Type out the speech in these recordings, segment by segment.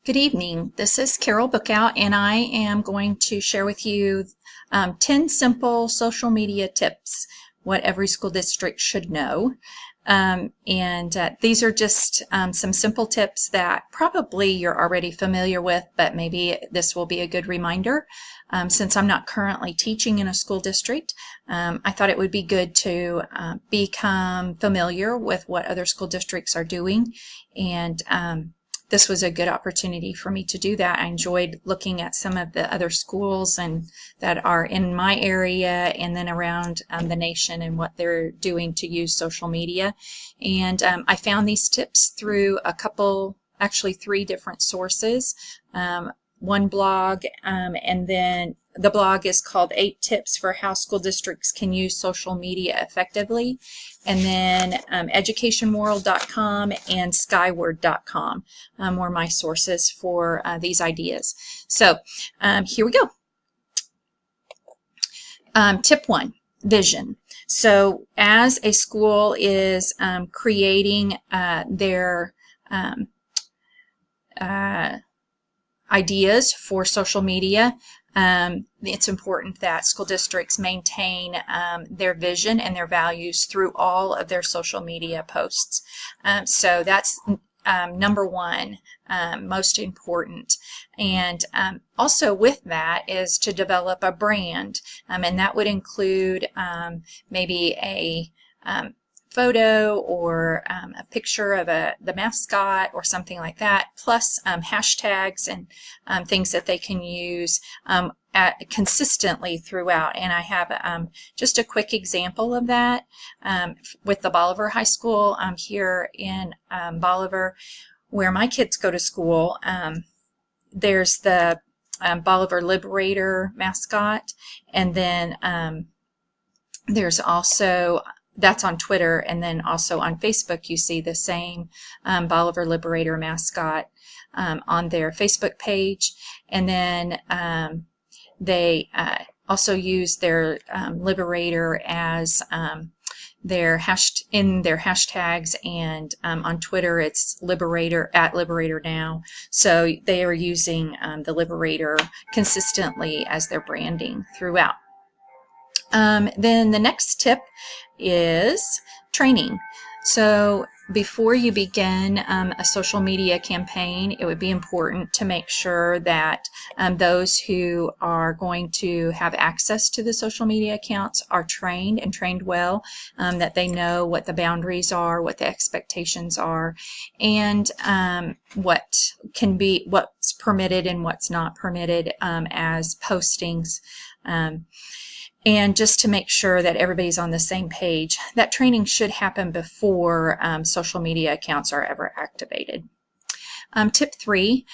Good evening. This is Carol Bookout, and I am going to share with you 10 simple social media tips, what every school district should know. These are just some simple tips that probably you're already familiar with, but maybe this will be a good reminder. Since I'm not currently teaching in a school district, I thought it would be good to become familiar with what other school districts are doing, and this was a good opportunity for me to do that. I enjoyed looking at some of the other schools and that are in my area and then around the nation and what they're doing to use social media. And I found these tips through actually 3 different sources. One blog, and then the blog is called 8 Tips for How School Districts Can Use Social Media Effectively, and then educationmoral.com and skyward.com were my sources for these ideas. So here we go. Tip 1, vision. So as a school is creating their ideas for social media, it's important that school districts maintain their vision and their values through all of their social media posts. So that's number 1, most important. And also with that is to develop a brand, and that would include maybe a photo or a picture of the mascot or something like that, plus hashtags and things that they can use consistently throughout. And I have just a quick example of that with the Bolivar High School here in Bolivar, where my kids go to school. There's the Bolivar Liberator mascot, and then there's also, that's on Twitter, and then also on Facebook you see the same Bolivar Liberator mascot on their Facebook page. And then they also use their Liberator as their hashtags, and on Twitter it's Liberator @LiberatorNow. So they are using the Liberator consistently as their branding throughout. Then the next tip is training. So before you begin a social media campaign, it would be important to make sure that those who are going to have access to the social media accounts are trained and trained well, that they know what the boundaries are, what the expectations are, and what's permitted and what's not permitted as postings. And just to make sure that everybody's on the same page. That training should happen before social media accounts are ever activated. Tip 3,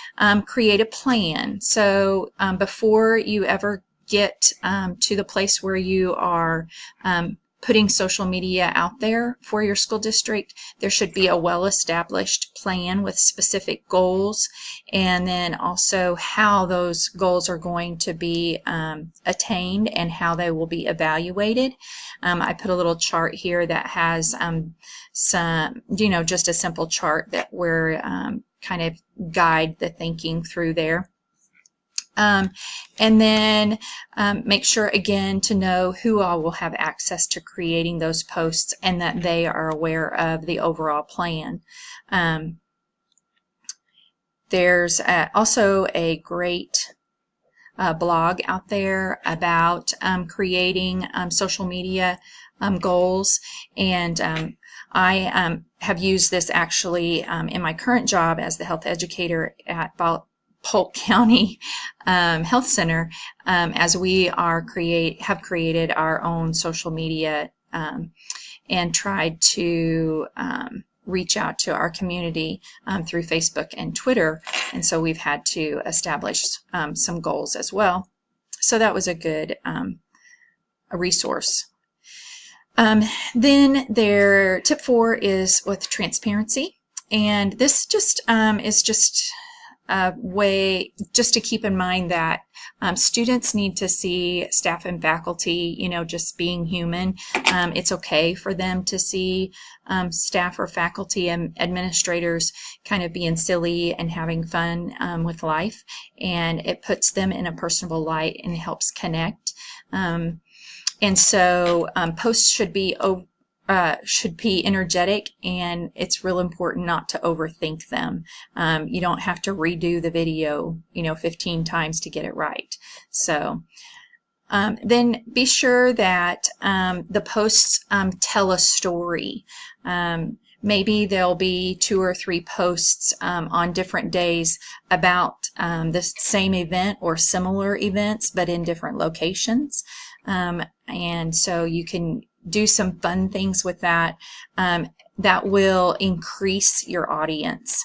create a plan. So before you ever get to the place where you are putting social media out there for your school district, there should be a well-established plan with specific goals, and then also how those goals are going to be attained and how they will be evaluated. I put a little chart here that has some, just a simple chart that we're kind of guide the thinking through there. And then make sure again to know who all will have access to creating those posts and that they are aware of the overall plan. There's also a great blog out there about creating social media goals, and I have used this actually in my current job as the health educator at Polk County Health Center, as we have created our own social media and tried to reach out to our community through Facebook and Twitter, and so we've had to establish some goals as well. So that was a good a resource. Then tip 4 is with transparency, and this just is just way just to keep in mind that students need to see staff and faculty, just being human. It's okay for them to see staff or faculty and administrators kind of being silly and having fun with life, and it puts them in a personable light and helps connect. And so posts should be energetic, and it's real important not to overthink them. You don't have to redo the video, 15 times to get it right. So then be sure that the posts tell a story. Maybe there'll be 2 or 3 posts on different days about the same event or similar events, but in different locations. And so you can do some fun things with that that will increase your audience,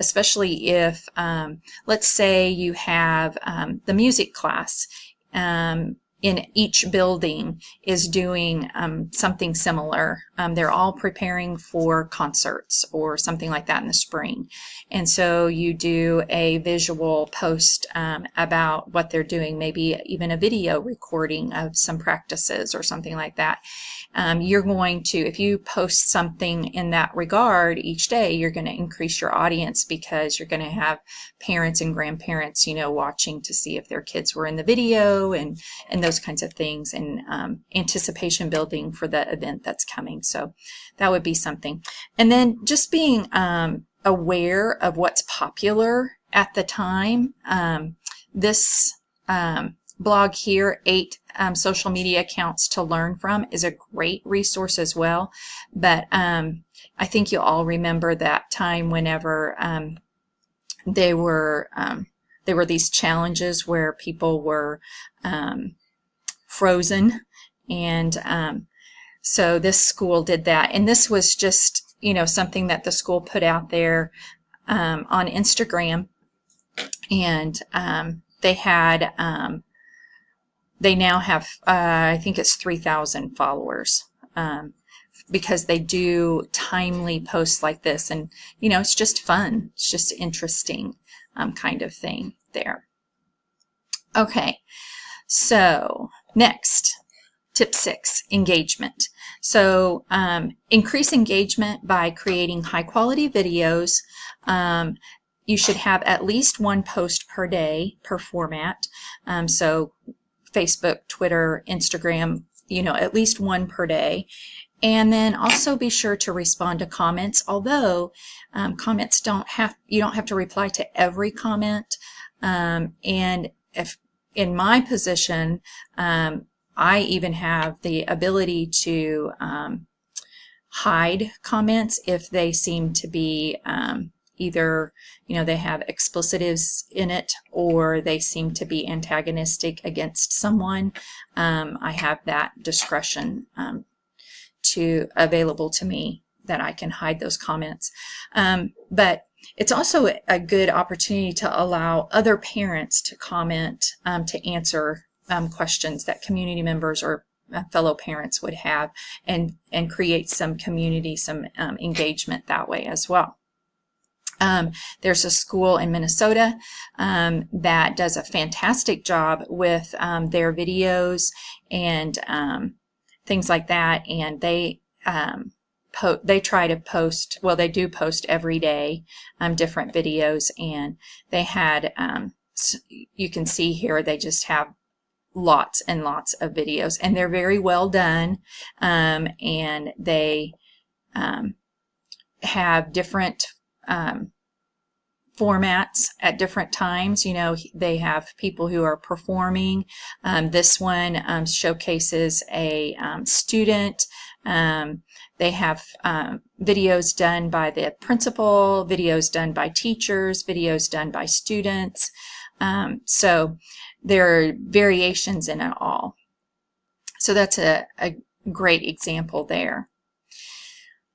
especially if, let's say you have the music class in each building is doing something similar. They're all preparing for concerts or something like that in the spring. And so you do a visual post about what they're doing, maybe even a video recording of some practices or something like that. You're going to, if you post something in that regard each day, you're going to increase your audience, because you're going to have parents and grandparents, watching to see if their kids were in the video and those kinds of things, and anticipation building for the event that's coming. So that would be something. And then just being aware of what's popular at the time. This blog here, 8 social media accounts to learn from, is a great resource as well. But I think you'll all remember that time whenever there were these challenges where people were frozen, and so this school did that, and this was just something that the school put out there on Instagram, and they had they now have I think it's 3,000 followers, because they do timely posts like this, and it's just fun, it's just interesting kind of thing there. Okay, so next, tip 6, engagement. So increase engagement by creating high quality videos. You should have at least 1 post per day per format. So Facebook, Twitter, Instagram, at least 1 per day. And then also be sure to respond to comments, although comments you don't have to reply to every comment. And if in my position, I even have the ability to hide comments if they seem to be either they have explicitives in it, or they seem to be antagonistic against someone. I have that discretion available to me, that I can hide those comments. But it's also a good opportunity to allow other parents to comment, to answer questions that community members or fellow parents would have, and create some community, some engagement that way as well. There's a school in Minnesota that does a fantastic job with their videos and things like that, and they try to post, well, they do post every day different videos, and they had you can see here, they just have lots and lots of videos, and they're very well done, and they have different formats at different times. They have people who are performing. This one showcases a student. They have videos done by the principal, videos done by teachers, videos done by students. So there are variations in it all. So that's a great example there.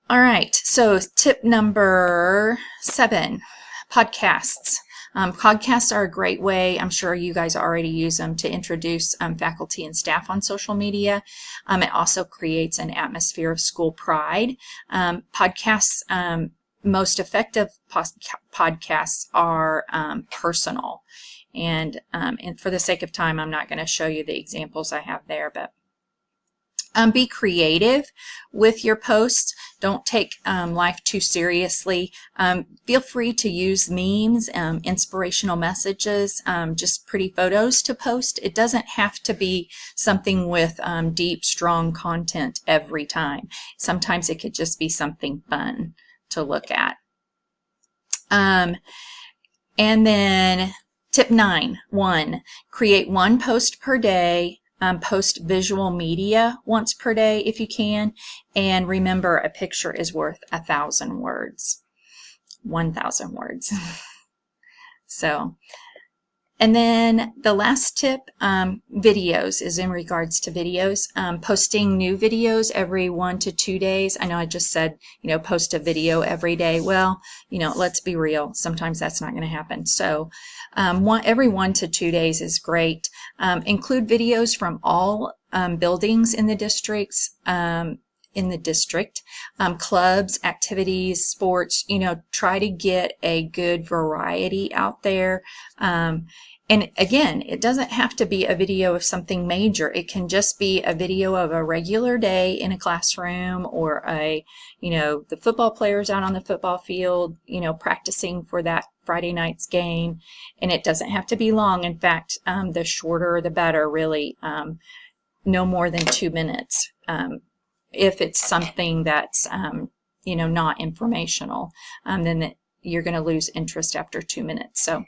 All right, so tip number 7, podcasts. Podcasts are a great way, I'm sure you guys already use them, to introduce faculty and staff on social media. It also creates an atmosphere of school pride. Podcasts most effective podcasts are personal. And for the sake of time, I'm not going to show you the examples I have there, but be creative with your posts. Don't take life too seriously. Feel free to use memes, inspirational messages, just pretty photos to post. It doesn't have to be something with deep, strong content every time. Sometimes it could just be something fun to look at. And then tip 9, create 1 post per day. Post visual media once per day if you can, and remember, a picture is worth 1,000 words. 1,000 words. So, and then the last tip, videos, is in regards to videos. Posting new videos every 1 to 2 days. I know I just said, post a video every day. Well, let's be real. Sometimes that's not going to happen. So every 1 to 2 days is great. Include videos from all buildings in the districts. Clubs, activities, sports, try to get a good variety out there. And again, it doesn't have to be a video of something major. It can just be a video of a regular day in a classroom, or the football players out on the football field, practicing for that Friday night's game. And it doesn't have to be long. In fact, the shorter the better, really. No more than 2 minutes. If it's something that's, not informational, then you're going to lose interest after 2 minutes. So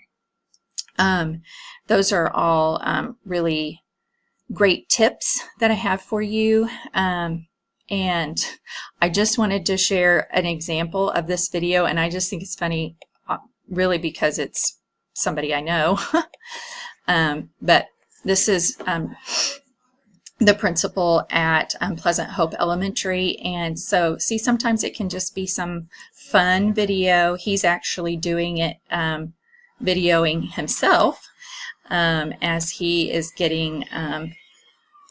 those are all really great tips that I have for you. And I just wanted to share an example of this video, and I just think it's funny, really, because it's somebody I know. But this is the principal at Pleasant Hope Elementary. And so, see, sometimes it can just be some fun video. He's actually doing it, videoing himself as he is getting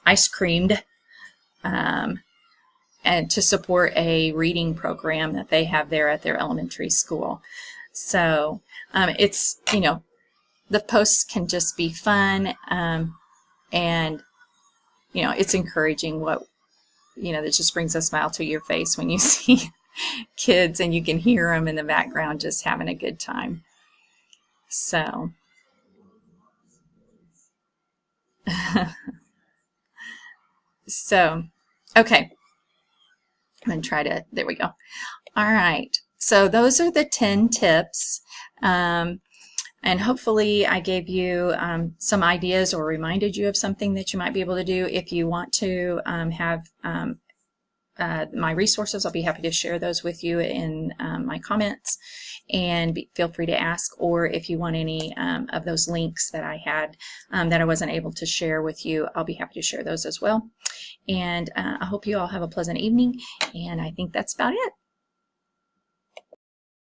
ice creamed, and to support a reading program that they have there at their elementary school. So it's, the posts can just be fun, and it's encouraging. That just brings a smile to your face when you see kids and you can hear them in the background just having a good time. So, okay. I'm going to try to, there we go. All right. So those are the 10 tips. And hopefully I gave you some ideas, or reminded you of something that you might be able to do. If you want to have my resources, I'll be happy to share those with you in my comments, and feel free to ask. Or if you want any of those links that I had that I wasn't able to share with you, I'll be happy to share those as well. And I hope you all have a pleasant evening, and I think that's about it.